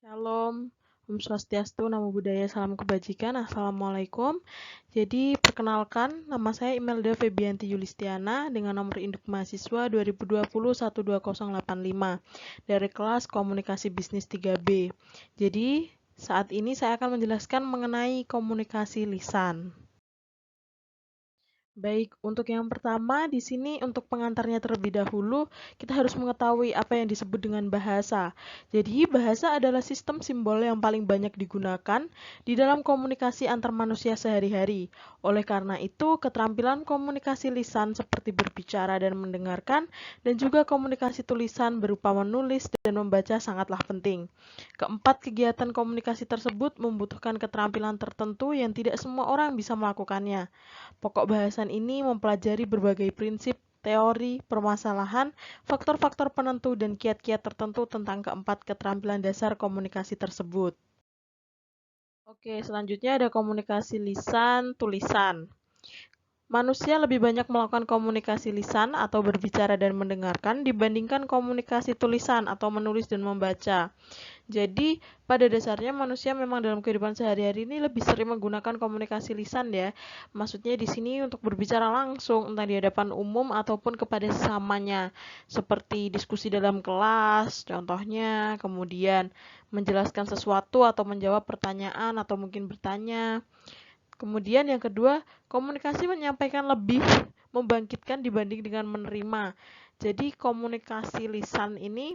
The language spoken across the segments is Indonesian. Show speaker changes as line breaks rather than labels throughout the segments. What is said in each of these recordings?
Shalom, Om Swastiastu, Namo Buddhaya, Salam Kebajikan, Assalamualaikum. Jadi, perkenalkan, nama saya Imelda Febianti Yulistiana dengan nomor induk mahasiswa 2020 12085 dari kelas Komunikasi Bisnis 3B. Jadi, saat ini saya akan menjelaskan mengenai komunikasi lisan. Baik, untuk yang pertama di sini untuk pengantarnya terlebih dahulu, kita harus mengetahui apa yang disebut dengan bahasa. Jadi, bahasa adalah sistem simbol yang paling banyak digunakan di dalam komunikasi antar manusia sehari-hari. Oleh karena itu, keterampilan komunikasi lisan seperti berbicara dan mendengarkan, dan juga komunikasi tulisan berupa menulis dan membaca sangatlah penting. Keempat, kegiatan komunikasi tersebut membutuhkan keterampilan tertentu yang tidak semua orang bisa melakukannya. Pokok bahasan ini mempelajari berbagai prinsip, teori, permasalahan, faktor-faktor penentu, dan kiat-kiat tertentu tentang keempat keterampilan dasar komunikasi tersebut. Oke, selanjutnya ada komunikasi lisan, tulisan. Manusia lebih banyak melakukan komunikasi lisan atau berbicara dan mendengarkan dibandingkan komunikasi tulisan atau menulis dan membaca. Jadi, pada dasarnya manusia memang dalam kehidupan sehari-hari ini lebih sering menggunakan komunikasi lisan ya. Maksudnya di sini untuk berbicara langsung, entah di hadapan umum ataupun kepada sesamanya. Seperti diskusi dalam kelas, contohnya, kemudian menjelaskan sesuatu atau menjawab pertanyaan atau mungkin bertanya. Kemudian yang kedua, komunikasi menyampaikan lebih membangkitkan dibanding dengan menerima. Jadi komunikasi lisan ini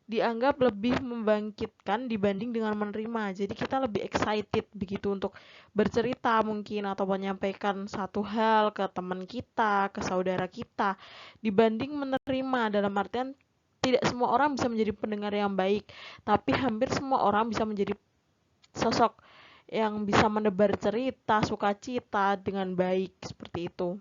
dianggap lebih membangkitkan dibanding dengan menerima. Jadi kita lebih excited begitu untuk bercerita mungkin atau menyampaikan satu hal ke teman kita, ke saudara kita, dibanding menerima dalam artian tidak semua orang bisa menjadi pendengar yang baik, tapi hampir semua orang bisa menjadi sosok yang bisa menebar cerita, sukacita dengan baik seperti itu.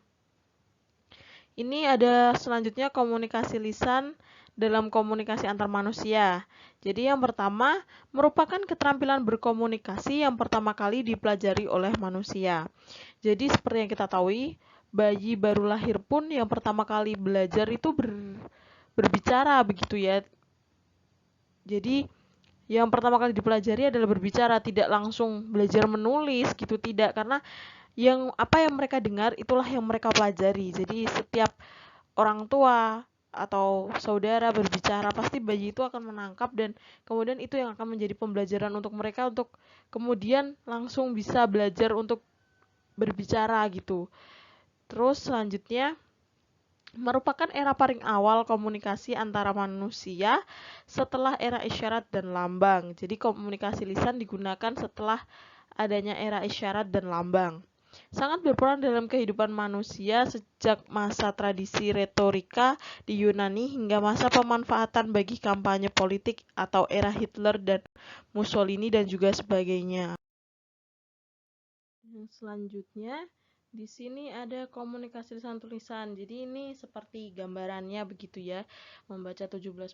Ini ada selanjutnya komunikasi lisan dalam komunikasi antar manusia. Jadi yang pertama merupakan keterampilan berkomunikasi yang pertama kali dipelajari oleh manusia. Jadi seperti yang kita tahu, bayi baru lahir pun yang pertama kali belajar itu berbicara begitu ya. Jadi yang pertama kali dipelajari adalah berbicara, tidak langsung belajar menulis gitu, tidak, karena apa yang mereka dengar itulah yang mereka pelajari. Jadi setiap orang tua atau saudara berbicara, pasti bayi itu akan menangkap dan kemudian itu yang akan menjadi pembelajaran untuk mereka untuk kemudian langsung bisa belajar untuk berbicara gitu. Terus selanjutnya merupakan era paling awal komunikasi antara manusia setelah era isyarat dan lambang. Jadi komunikasi lisan digunakan setelah adanya era isyarat dan lambang. Sangat berperan dalam kehidupan manusia sejak masa tradisi retorika di Yunani hingga masa pemanfaatan bagi kampanye politik atau era Hitler dan Mussolini dan juga sebagainya. Selanjutnya, di sini ada komunikasi lisan tulisan. Jadi ini seperti gambarannya begitu ya. Membaca 17%,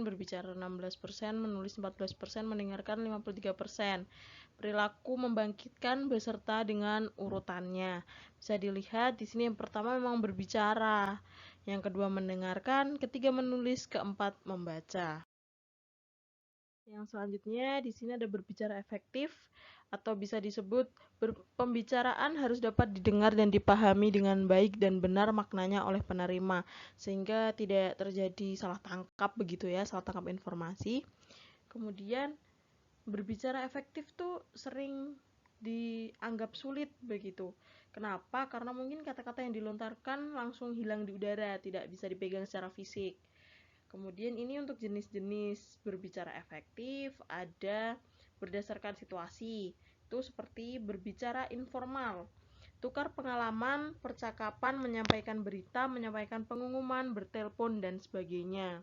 berbicara 16%, menulis 14%, mendengarkan 53%. Perilaku membangkitkan beserta dengan urutannya. Bisa dilihat di sini yang pertama memang berbicara, yang kedua mendengarkan, ketiga menulis, keempat membaca. Yang selanjutnya di sini ada berbicara efektif atau bisa disebut pembicaraan harus dapat didengar dan dipahami dengan baik dan benar maknanya oleh penerima sehingga tidak terjadi salah tangkap begitu ya, salah tangkap informasi. Kemudian berbicara efektif tuh sering dianggap sulit begitu. Kenapa? Karena mungkin kata-kata yang dilontarkan langsung hilang di udara, tidak bisa dipegang secara fisik. Kemudian ini untuk jenis-jenis berbicara efektif ada berdasarkan situasi. Itu seperti berbicara informal, tukar pengalaman, percakapan, menyampaikan berita, menyampaikan pengumuman, bertelepon dan sebagainya.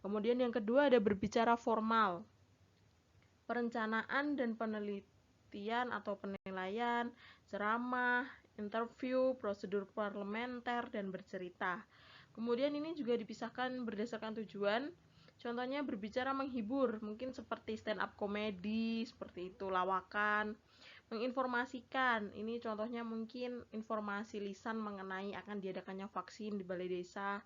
Kemudian yang kedua ada berbicara formal, perencanaan dan penelitian atau penilaian, ceramah, interview, prosedur parlementer dan bercerita. Kemudian ini juga dipisahkan berdasarkan tujuan. Contohnya berbicara menghibur, mungkin seperti stand up komedi, seperti itu, lawakan. Menginformasikan, ini contohnya mungkin informasi lisan mengenai akan diadakannya vaksin di balai desa.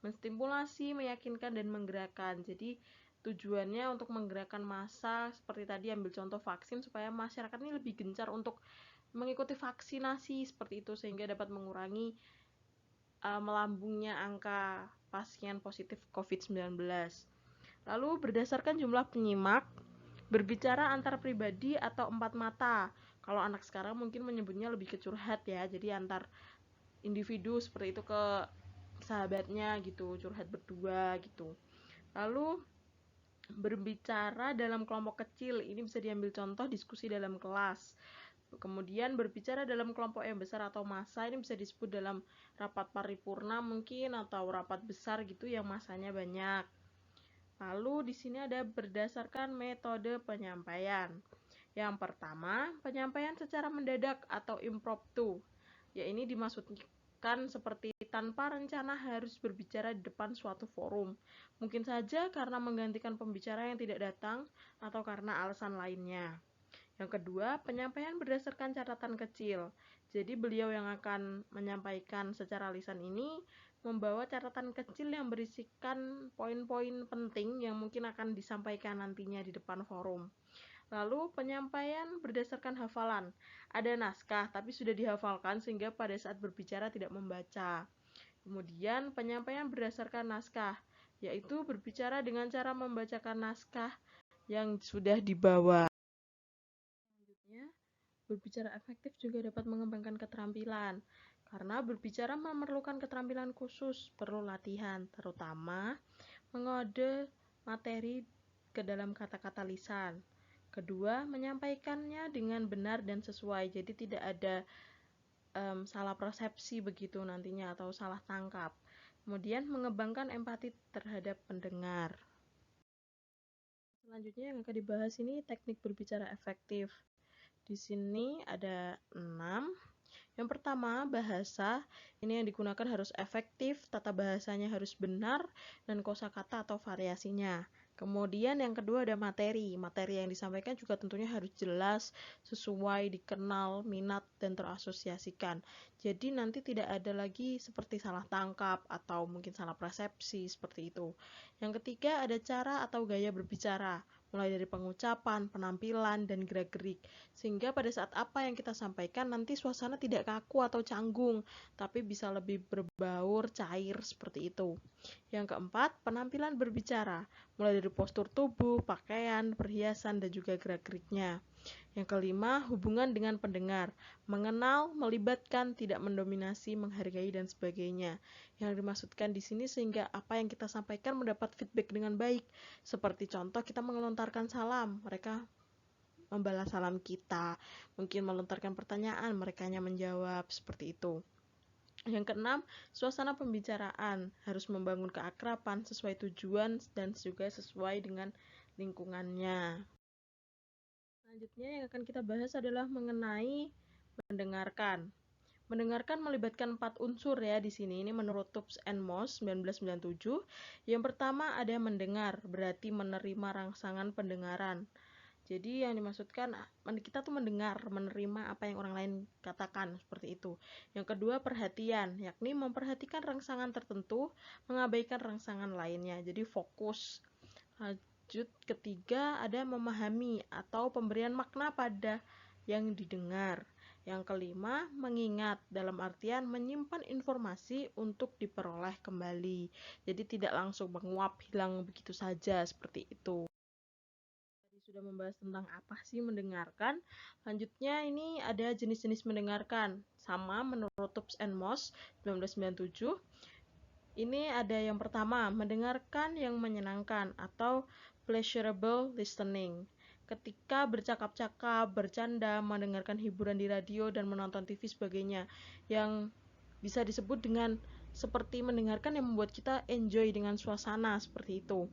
Menstimulasi, meyakinkan dan menggerakkan. Jadi Tujuannya untuk menggerakkan massa, seperti tadi ambil contoh vaksin, supaya masyarakat ini lebih gencar untuk mengikuti vaksinasi seperti itu, sehingga dapat mengurangi melambungnya angka pasien positif COVID-19. Lalu berdasarkan jumlah penyimak, berbicara antar pribadi atau empat mata. Kalau anak sekarang mungkin menyebutnya lebih ke curhat ya, jadi antar individu seperti itu ke sahabatnya gitu, curhat berdua gitu. Lalu berbicara dalam kelompok kecil, ini bisa diambil contoh diskusi dalam kelas. Kemudian berbicara dalam kelompok yang besar atau massa, ini bisa disebut dalam rapat paripurna mungkin, atau rapat besar gitu yang massanya banyak. Lalu di sini ada berdasarkan metode penyampaian. Yang pertama, penyampaian secara mendadak atau impromptu. Ya, ini dimaksudkan seperti tanpa rencana harus berbicara di depan suatu forum. Mungkin saja karena menggantikan pembicara yang tidak datang atau karena alasan lainnya. Yang kedua, penyampaian berdasarkan catatan kecil. Jadi beliau yang akan menyampaikan secara lisan ini membawa catatan kecil yang berisikan poin-poin penting yang mungkin akan disampaikan nantinya di depan forum. Lalu penyampaian berdasarkan hafalan. Ada naskah tapi sudah dihafalkan sehingga pada saat berbicara tidak membaca. Kemudian penyampaian berdasarkan naskah, yaitu berbicara dengan cara membacakan naskah yang sudah dibawa. Selanjutnya, berbicara efektif juga dapat mengembangkan keterampilan. Karena berbicara memerlukan keterampilan khusus, perlu latihan, terutama mengode materi ke dalam kata-kata lisan. Kedua, menyampaikannya dengan benar dan sesuai, jadi tidak ada salah persepsi begitu nantinya atau salah tangkap. Kemudian mengembangkan empati terhadap pendengar. Selanjutnya yang akan dibahas ini teknik berbicara efektif. Di sini ada 6. Yang pertama, bahasa. Ini yang digunakan harus efektif, tata bahasanya harus benar, dan kosakata atau variasinya. Kemudian yang kedua ada materi. Materi yang disampaikan juga tentunya harus jelas, sesuai, dikenal, minat, dan terasosiasikan. Jadi nanti tidak ada lagi seperti salah tangkap atau mungkin salah persepsi seperti itu. Yang ketiga ada cara atau gaya berbicara, mulai dari pengucapan, penampilan, dan gerak-gerik. Sehingga pada saat apa yang kita sampaikan nanti suasana tidak kaku atau canggung, tapi bisa lebih berbaur, cair seperti itu. Yang keempat, penampilan berbicara, mulai dari postur tubuh, pakaian, perhiasan, dan juga gerak-geriknya. Yang kelima, hubungan dengan pendengar, mengenal, melibatkan, tidak mendominasi, menghargai, dan sebagainya. Yang dimaksudkan di sini sehingga apa yang kita sampaikan mendapat feedback dengan baik. Seperti contoh kita melontarkan salam, mereka membalas salam kita, mungkin melontarkan pertanyaan, mereka hanya menjawab, seperti itu. Yang keenam, suasana pembicaraan harus membangun keakraban sesuai tujuan dan juga sesuai dengan lingkungannya. Selanjutnya yang akan kita bahas adalah mengenai mendengarkan. Mendengarkan melibatkan 4 unsur ya di sini. Ini menurut Tubbs and Moss 1997. Yang pertama ada mendengar, berarti menerima rangsangan pendengaran. Jadi yang dimaksudkan kita tuh mendengar, menerima apa yang orang lain katakan, seperti itu. Yang kedua perhatian, yakni memperhatikan rangsangan tertentu, mengabaikan rangsangan lainnya. Jadi fokus. Lanjut ketiga ada memahami atau pemberian makna pada yang didengar. Yang kelima, mengingat dalam artian menyimpan informasi untuk diperoleh kembali. Jadi tidak langsung menguap, hilang begitu saja, seperti itu. Tadi sudah membahas tentang apa sih mendengarkan. Selanjutnya ini ada jenis-jenis mendengarkan. Sama menurut Tubbs and Moss 1997. Ini ada yang pertama, mendengarkan yang menyenangkan atau pleasurable listening. Ketika bercakap-cakap, bercanda, mendengarkan hiburan di radio, dan menonton TV sebagainya, yang bisa disebut dengan seperti mendengarkan yang membuat kita enjoy dengan suasana seperti itu.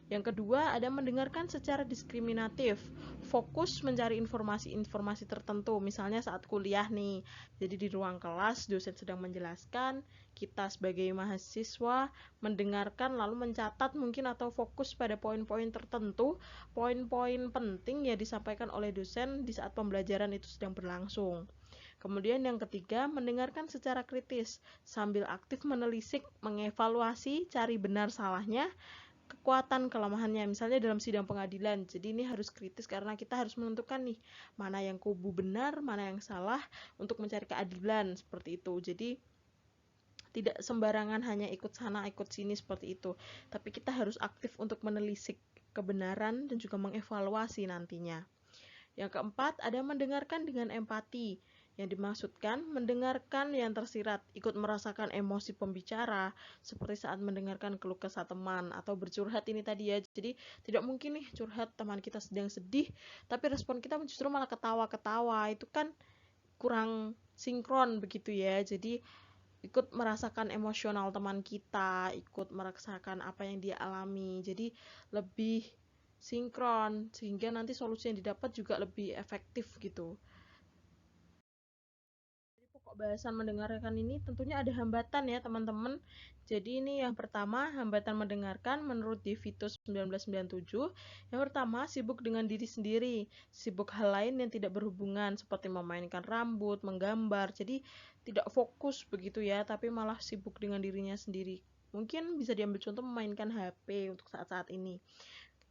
Yang kedua, ada mendengarkan secara diskriminatif, fokus mencari informasi-informasi tertentu, misalnya saat kuliah nih. Jadi di ruang kelas dosen sedang menjelaskan, kita sebagai mahasiswa mendengarkan lalu mencatat mungkin atau fokus pada poin-poin tertentu, poin-poin penting yang disampaikan oleh dosen di saat pembelajaran itu sedang berlangsung. Kemudian yang ketiga, mendengarkan secara kritis, sambil aktif menelisik, mengevaluasi, cari benar salahnya, kekuatan kelemahannya, misalnya dalam sidang pengadilan. Jadi ini harus kritis karena kita harus menentukan nih mana yang kubu benar, mana yang salah untuk mencari keadilan seperti itu. Jadi tidak sembarangan hanya ikut sana ikut sini seperti itu, tapi kita harus aktif untuk menelisik kebenaran dan juga mengevaluasi nantinya. Yang keempat, ada mendengarkan dengan empati. Yang dimaksudkan, mendengarkan yang tersirat, ikut merasakan emosi pembicara, seperti saat mendengarkan keluh kesah teman, atau bercurhat ini tadi ya. Jadi, tidak mungkin nih curhat teman kita sedang sedih, tapi respon kita justru malah ketawa-ketawa. Itu kan kurang sinkron begitu ya. Jadi, ikut merasakan emosional teman kita, ikut merasakan apa yang dia alami. Jadi, lebih sinkron sehingga nanti solusi yang didapat juga lebih efektif gitu. Jadi pokok bahasan mendengarkan ini tentunya ada hambatan ya teman-teman. Jadi ini yang pertama, hambatan mendengarkan menurut Devitus 1997. Yang pertama, sibuk dengan diri sendiri, sibuk hal lain yang tidak berhubungan seperti memainkan rambut, menggambar. Jadi tidak fokus begitu ya, tapi malah sibuk dengan dirinya sendiri. Mungkin bisa diambil contoh memainkan HP untuk saat-saat ini.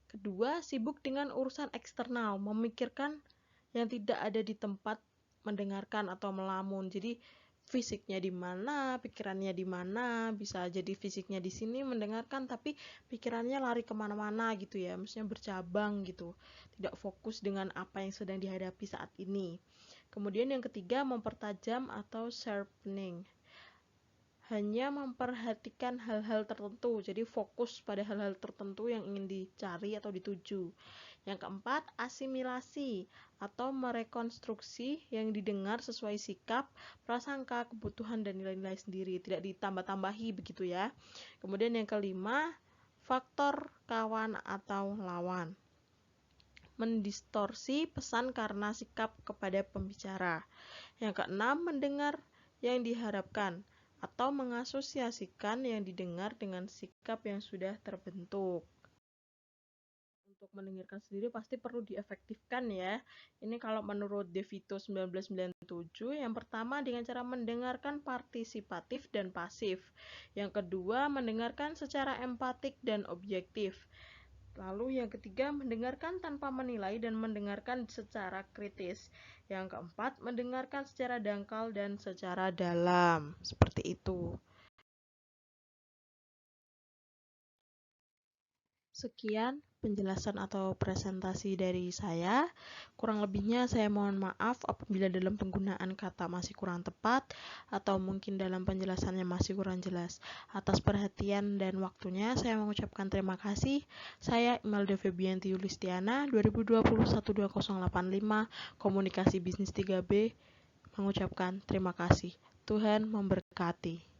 Kedua, sibuk dengan urusan eksternal, memikirkan yang tidak ada di tempat mendengarkan atau melamun. Jadi fisiknya di mana, pikirannya di mana, bisa jadi fisiknya di sini mendengarkan, tapi pikirannya lari kemana-mana gitu ya, maksudnya bercabang gitu, tidak fokus dengan apa yang sedang dihadapi saat ini. Kemudian yang ketiga, mempertajam atau sharpening, hanya memperhatikan hal-hal tertentu, jadi fokus pada hal-hal tertentu yang ingin dicari atau dituju. Yang keempat, asimilasi atau merekonstruksi yang didengar sesuai sikap, prasangka, kebutuhan, dan nilai-nilai sendiri, tidak ditambah-tambahi begitu ya. Kemudian yang kelima, faktor kawan atau lawan, mendistorsi pesan karena sikap kepada pembicara. Yang keenam, mendengar yang diharapkan atau mengasosiasikan yang didengar dengan sikap yang sudah terbentuk. Untuk mendengarkan sendiri pasti perlu diefektifkan ya. Ini kalau menurut Devito 1997, yang pertama dengan cara mendengarkan partisipatif dan pasif. Yang kedua, mendengarkan secara empatik dan objektif. Lalu yang ketiga, mendengarkan tanpa menilai dan mendengarkan secara kritis. Yang keempat, mendengarkan secara dangkal dan secara dalam. Seperti itu. Sekian penjelasan atau presentasi dari saya. Kurang lebihnya saya mohon maaf apabila dalam penggunaan kata masih kurang tepat atau mungkin dalam penjelasannya masih kurang jelas. Atas perhatian dan waktunya saya mengucapkan terima kasih. Saya Imelda Febianti Yulistiana, 2021-2085, Komunikasi Bisnis 3B, mengucapkan terima kasih. Tuhan memberkati.